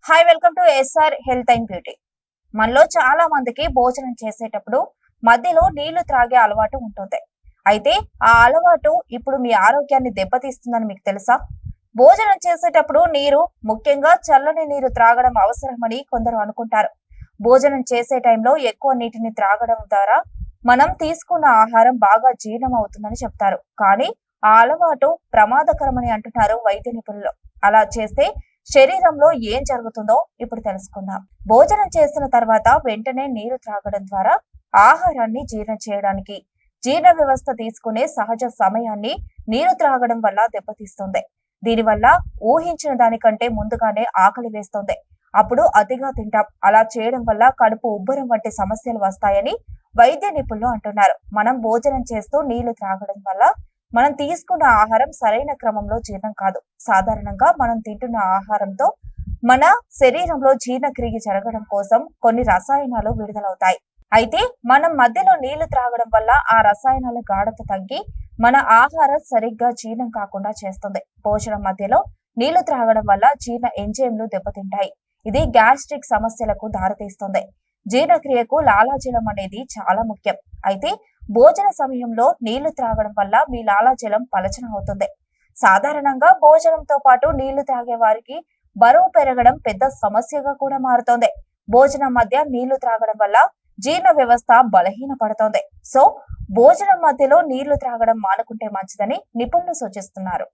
Hi, welcome to SR health and beauty. మనలో చాలా మందికి భోజనం చేసేటప్పుడు మధ్యలో నీళ్లు త్రాగే అలవాటు ఉంటుంది. అయితే ఆ అలవాటు ఇప్పుడు మీ ఆరోగ్యాన్ని దెబ్బతీస్తుందని మీకు తెలుసా? భోజనం చేసేటప్పుడు నీరు, ముఖ్యంగా చల్లని నీరు త్రాగడం అవసరమని కొందరు అనుకుంటారు. భోజనం చేసే టైంలో ఎక్కువ నీటిని త్రాగడం ద్వారా మనం తీసుకున్న ఆహారం బాగా జీర్ణం అవుతుందని చెప్తారు. కానీ ఆ అలవాటు ప్రమాదకరమని అంటున్నారు వైద్య నిపుణులు. అలా చేస్తే శరీరంలో ఏం జరుగుతుందో ఇప్పుడు తెలుసుకుందాం. భోజనం చేసిన తర్వాత వెంటనే నీరు త్రాగడం ద్వారా ఆహారాన్ని జీర్ణం చేయడానికి జీర్ణ వ్యవస్థ తీసుకునే సహజ సమయాన్ని నీరు త్రాగడం వల్ల దెబ్బతీస్తుంది. దీనివల్ల ఊహించిన దానికంటే ముందుగానే ఆకలి వేస్తుంది. అప్పుడు అతిగా తింటాం. అలా చేయడం వల్ల కడుపు ఉబ్బరం వంటి సమస్యలు వస్తాయని వైద్య నిపుణులు అంటున్నారు. మనం భోజనం చేస్తూ నీళ్లు త్రాగడం వల్ల మనం తీసుకున్న ఆహారం సరైన క్రమంలో జీర్ణం కాదు. సాధారణంగా మనం తింటున్న ఆహారంతో మన శరీరంలో జీర్ణక్రియ జరగడం కోసం కొన్ని రసాయనాలు విడుదలవుతాయి. అయితే మనం మధ్యలో నీళ్లు త్రాగడం వల్ల ఆ రసాయనాల గాఢత తగ్గి మన ఆహారం సరిగ్గా జీర్ణం కాకుండా చేస్తుంది. భోజనం మధ్యలో నీళ్లు త్రాగడం వల్ల జీర్ణ ఎంజైమ్లు దెబ్బతింటాయి. ఇది గ్యాస్ట్రిక్ సమస్యలకు దారితీస్తుంది. జీర్ణక్రియకు లాలాజలం అనేది చాలా ముఖ్యం. అయితే భోజన సమయంలో నీళ్లు త్రాగడం వల్ల మీ లాలాజలం పలచన అవుతుంది. సాధారణంగా భోజనంతో పాటు నీళ్లు త్రాగే వారికి బరువు పెరగడం పెద్ద సమస్యగా కూడా మారుతోంది. భోజనం మధ్య నీళ్లు త్రాగడం వల్ల జీర్ణ వ్యవస్థ బలహీన పడుతోంది. సో భోజనం మధ్యలో నీళ్లు త్రాగడం మానుకుంటే మంచిదని నిపుణులు సూచిస్తున్నారు.